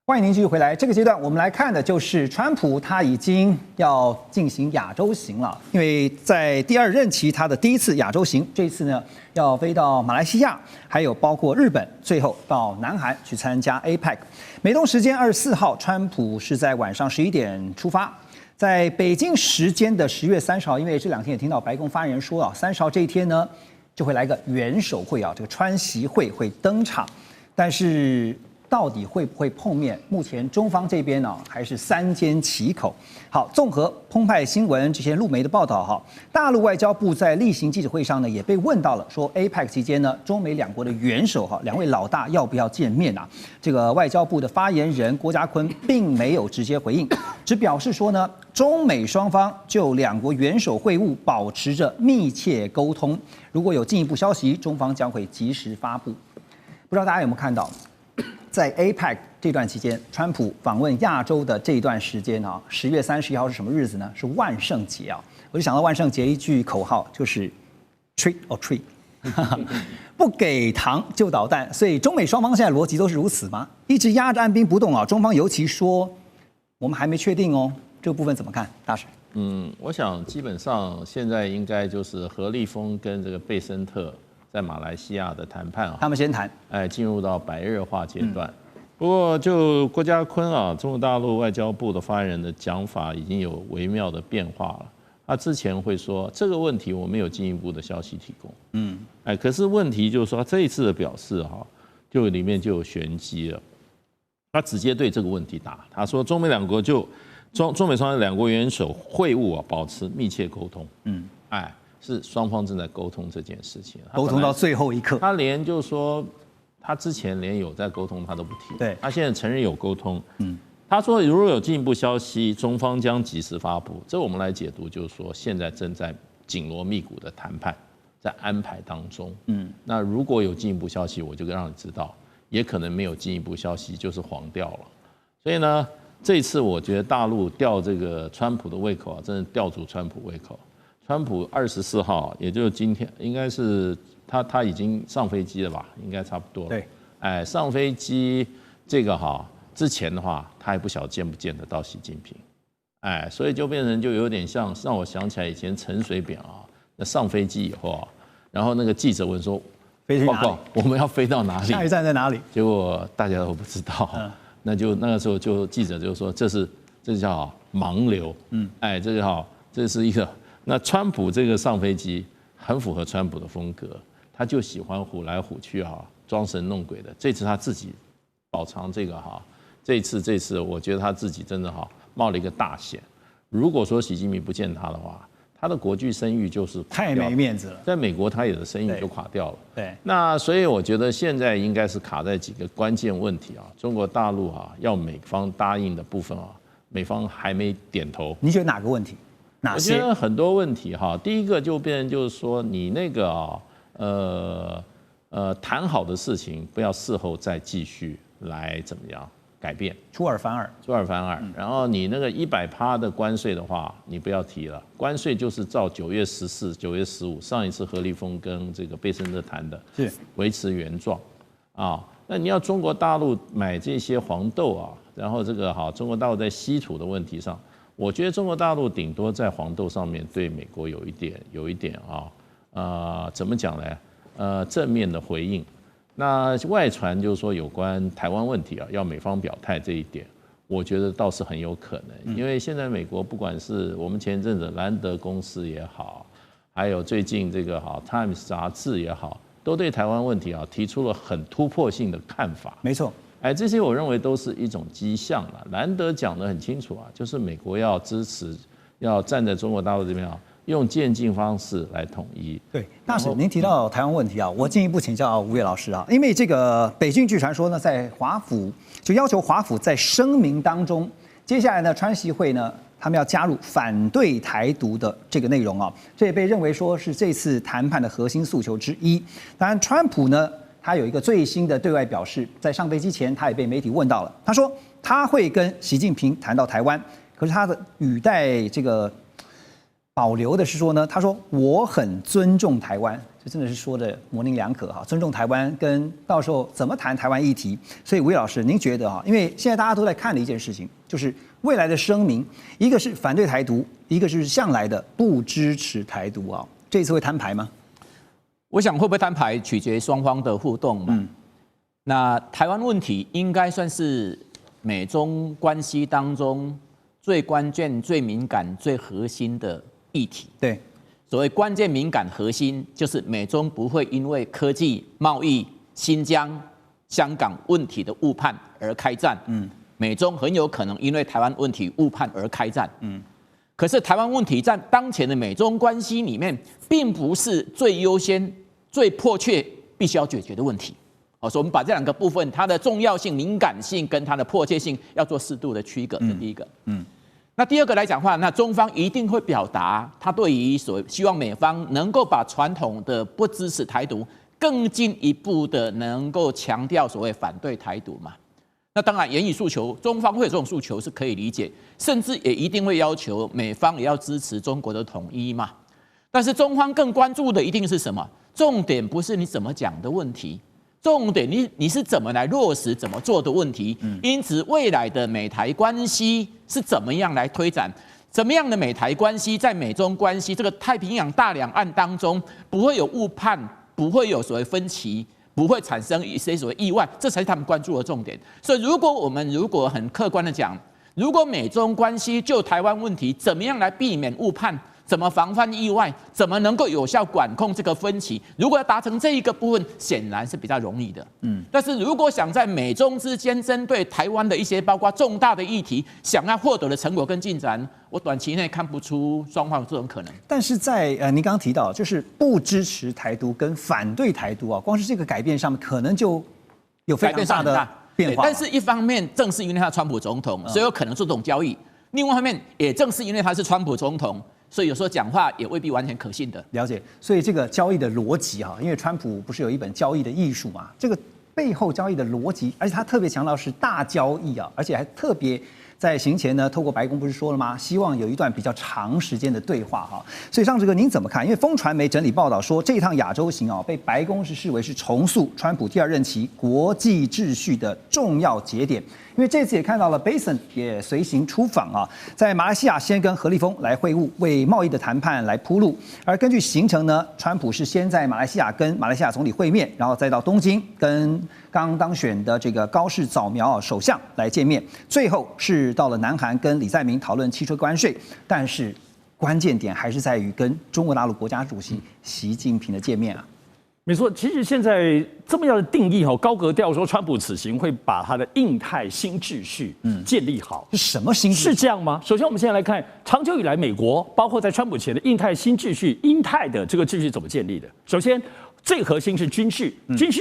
欢迎您继续回来。这个阶段我们来看的就是川普，他已经要进行亚洲行了。因为在第二任期他的第一次亚洲行，这次呢要飞到马来西亚，还有包括日本，最后到南韩去参加 APEC。美东时间24号，川普是在晚上11点出发。在北京时间的10月30号，因为这两天也听到白宫发言人说啊，30号这一天呢就会来个元首会啊，这个川习会会登场，但是到底会不会碰面？目前中方这边呢还是三缄其口。好，综合澎湃新闻这些陆媒的报道哈，大陆外交部在例行记者会上呢也被问到了，说 APEC 期间呢，中美两国的元首哈，两位老大要不要见面啊？这个外交部的发言人郭家坤并没有直接回应，只表示说呢，中美双方就两国元首会晤保持着密切沟通，如果有进一步消息，中方将会及时发布。不知道大家有没有看到？在 APEC 这段期间，川普访问亚洲的这一段时间啊，10月31号是什么日子呢？是万圣节啊！我就想到万圣节一句口号，就是 Trick or Treat， 不给糖就捣蛋。所以中美双方现在逻辑都是如此吗？一直压着按兵不动啊！中方尤其说我们还没确定哦，这个部分怎么看，大使？我想基本上现在应该就是何立峰跟这个贝森特在马来西亚的谈判啊，他们先谈，进入到白热化阶段。不过就郭家坤啊，中国大陆外交部的发言人的讲法已经有微妙的变化了。他之前会说这个问题我没有进一步的消息提供，可是问题就是说这一次的表示哈，就里面就有玄机了。他直接对这个问题答，他说中美两国就中美双方两国元首会晤啊，保持密切沟通，是双方正在沟通这件事情，沟通到最后一刻。他连就说他之前连有在沟通他都不提，对，他现在承认有沟通。他说如果有进一步消息，中方将及时发布。这我们来解读，就是说现在正在紧锣密鼓的谈判，在安排当中。那如果有进一步消息，我就让你知道；也可能没有进一步消息，就是黄掉了。所以呢，这一次我觉得大陆吊这个川普的胃口啊，真的吊足川普胃口。川普24号，也就是今天，应该是他已经上飞机了吧？应该差不多。对，上飞机这个之前的话，他还不晓得见不见得到习近平，所以就变成就有点像让我想起来以前陈水扁啊，那上飞机以后啊，然后那个记者问说，报告我们要飞到哪里？下一站在哪里？结果大家都不知道，那个时候就记者就说这叫盲流，这是一个。那川普这个上飞机很符合川普的风格，他就喜欢唬来唬去装神弄鬼的。这次他自己饱尝这个这次我觉得他自己真的冒了一个大险。如果说习近平不见他的话，他的国际声誉就是太没面子了，在美国他也的声誉就垮掉了。对，那所以我觉得现在应该是卡在几个关键问题中国大陆要美方答应的部分美方还没点头。你觉得哪个问题？我觉得很多问题第一个就变成就是说你那个谈好的事情不要事后再继续来怎么样改变，出尔反尔。然后你那个100%的关税的话，你不要提了，关税就是照9月14、9月15上一次何立峰跟这个贝森特谈的，是维持原状那你要中国大陆买这些黄豆然后这个中国大陆在稀土的问题上。我觉得中国大陆顶多在黄豆上面对美国有一点怎么讲呢？正面的回应。那外传就是说有关台湾问题要美方表态这一点，我觉得倒是很有可能，因为现在美国不管是我们前一阵子兰德公司也好，还有最近这个Times 杂志也好，都对台湾问题提出了很突破性的看法。没错。这些我认为都是一种迹象了。兰德讲得很清楚就是美国要支持，要站在中国大陆这边用渐进方式来统一。对，大使，您提到台湾问题我进一步请教吴越老师因为这个北京据传说呢，在华府就要求华府在声明当中，接下来呢，川习会呢，他们要加入反对台独的这个内容这也被认为说是这次谈判的核心诉求之一。当然，川普呢。他有一个最新的对外表示，在上飞机前，他也被媒体问到了。他说他会跟习近平谈到台湾，可是他的语带这个保留的是说呢，他说我很尊重台湾，就真的是说的模棱两可哈，尊重台湾跟到时候怎么谈台湾议题。所以魏老师，您觉得哈，因为现在大家都在看的一件事情，就是未来的声明，一个是反对台独，一个是向来的不支持台独啊，这一次会摊牌吗？我想会不会摊牌，取决于双方的互动嘛。那台湾问题应该算是美中关系当中最关键、最敏感、最核心的议题。对。所谓关键、敏感、核心，就是美中不会因为科技、贸易、新疆、香港问题的误判而开战。美中很有可能因为台湾问题误判而开战。可是台湾问题在当前的美中关系里面，并不是最优先、最迫切、必须要解决的问题。所以我们把这两个部分，它的重要性、敏感性跟它的迫切性，要做适度的区隔。这第一个。那第二个来讲话，那中方一定会表达他对于希望美方能够把传统的不支持台独更进一步的能够强调所谓反对台独嘛。那当然言语诉求，中方会有这种诉求是可以理解，甚至也一定会要求美方也要支持中国的统一嘛。但是中方更关注的一定是什么？重点不是你怎么讲的问题。重点你是怎么来落实、怎么做的问题。因此，未来的美台关系是怎么样来推展？怎么样的美台关系在美中关系这个太平洋大两岸当中不会有误判，不会有所谓分歧，不会产生一些所谓意外，这才是他们关注的重点。所以，我们如果很客观的讲，如果美中关系就台湾问题怎么样来避免误判？怎么防范意外？怎么能够有效管控这个分歧？如果要达成这一个部分，显然是比较容易的。但是如果想在美中之间针对台湾的一些包括重大的议题，想要获得的成果跟进展，我短期内看不出双方有这种可能。但是在您刚刚提到，就是不支持台独跟反对台独啊，光是这个改变上面，可能就有非常大的变化。但是一方面，正是因为他是川普总统，所以有可能做这种交易；另外一方面，也正是因为他是川普总统。所以有时候讲话也未必完全可信的。了解，所以这个交易的逻辑哈，因为川普不是有一本交易的艺术嘛，这个背后交易的逻辑，而且他特别强调是大交易啊，而且还特别在行前呢，透过白宫不是说了吗？希望有一段比较长时间的对话哈。所以上这个您怎么看？因为风传媒整理报道说，这一趟亚洲行啊，被白宫是视为是重塑川普第二任期国际秩序的重要节点。因为这次也看到了 Bason 也随行出访啊，在马来西亚先跟何立峰来会晤，为贸易的谈判来铺路。而根据行程呢，川普是先在马来西亚跟马来西亚总理会面，然后再到东京跟刚当选的这个高市早苗首相来见面，最后是到了南韩跟李在明讨论汽车关税。但是关键点还是在于跟中国大陆国家主席习近平的见面啊。没错，其实现在这么样的定义高格调说，川普此行会把他的印太新秩序建立好，是什么新秩序？是这样吗？首先，我们现在来看，长久以来，美国包括在川普前的印太新秩序，印太的这个秩序怎么建立的？首先，最核心是军事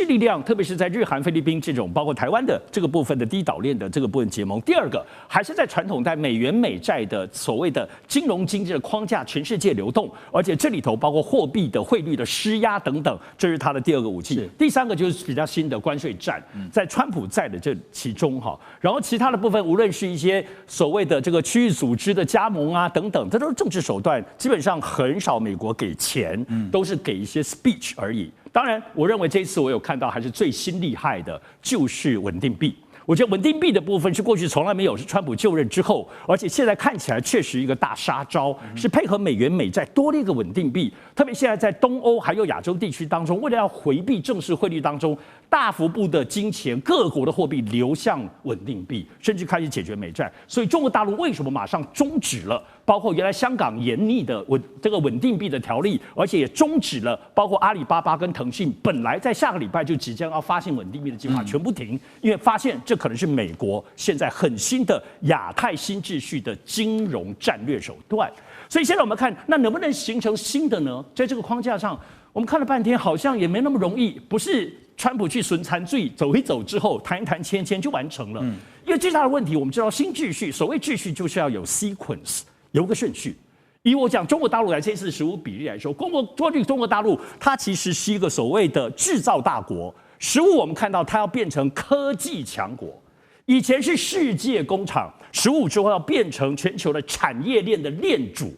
力量，特别是在日韩、菲律宾这种包括台湾的这个部分的低岛链的这个部分结盟。第二个，还是在传统在美元美债的所谓的金融经济的框架，全世界流动，而且这里头包括货币的汇率的施压等等，这是它的第二个武器。第三个就是比较新的关税战，在川普在的这其中哈，然后其他的部分，无论是一些所谓的这个区域组织的加盟啊等等，这都是政治手段，基本上很少美国给钱，都是给一些 speech 而已。当然，我认为这一次我有看到还是最新厉害的，就是稳定币。我觉得稳定币的部分是过去从来没有，是川普就任之后，而且现在看起来确实一个大杀招，是配合美元美债多了一个稳定币。特别现在在东欧还有亚洲地区当中，为了要回避正式汇率当中大幅度的金钱，各国的货币流向稳定币，甚至开始解决美债。所以中国大陆为什么马上终止了包括原来香港严厉的这个稳定币的条例，而且也终止了包括阿里巴巴跟腾讯本来在下个礼拜就即将要发行稳定币的计划全部停，因为发现这可能是美国现在很新的亚太新秩序的金融战略手段。所以现在我们看，那能不能形成新的呢？在这个框架上，我们看了半天，好像也没那么容易。不是川普去损残罪走一走之后，谈一谈签就完成了。因为最大的问题，我们知道新秩序，所谓秩序就是要有 sequence， 有个顺序。以我讲中国大陆来这次15比例来说，过去中国大陆它其实是一个所谓的制造大国，15我们看到它要变成科技强国。以前是世界工厂，15之后要变成全球的产业链的链主。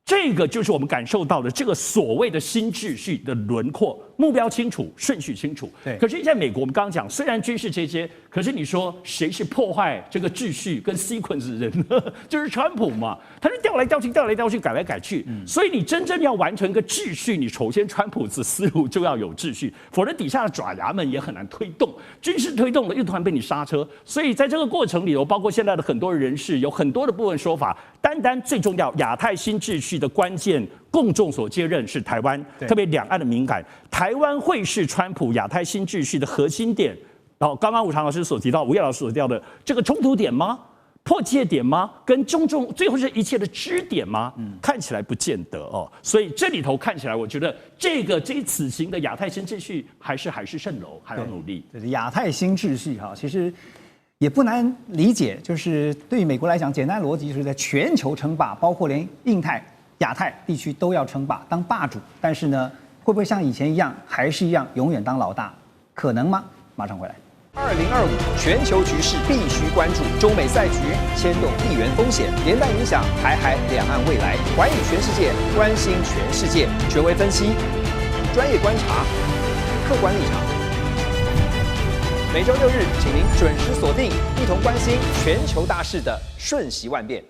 这个就是我们感受到的这个所谓的新秩序的轮廓，目标清楚，顺序清楚。对。可是，在美国，我们刚刚讲，虽然军事这些，可是你说谁是破坏这个秩序跟 sequence 的人呢？就是川普嘛，他是调来调去，调来调去，改来改去。所以你真正要完成一个秩序，你首先川普的思路就要有秩序，否则底下的爪牙们也很难推动。军事推动了，又突然被你刹车。所以在这个过程里头，包括现在的很多人士有很多的部分说法，单最重要，亚太新秩序的关键，共众所接任是台湾，特别两岸的敏感，台湾会是川普亚太新秩序的核心点。然后刚刚武常老师所提到，吴岳老师所提到的这个冲突点吗？破界点吗？跟中最后是一切的支点吗？看起来不见得哦。所以这里头看起来，我觉得这此行的亚太新秩序还是海市蜃楼，还要努力。就是亚太新秩序哈，其实也不难理解，就是对于美国来讲，简单逻辑就是在全球称霸，包括连印太、亚太地区都要称霸，当霸主。但是呢，会不会像以前一样，还是一样永远当老大？可能吗？马上回来。2025全球局势必须关注，中美赛局牵动地缘风险，连带影响台海两岸未来。环宇全世界，关心全世界，权威分析，专业观察，客观立场。每周6日，请您准时锁定，一同关心全球大事的瞬息万变。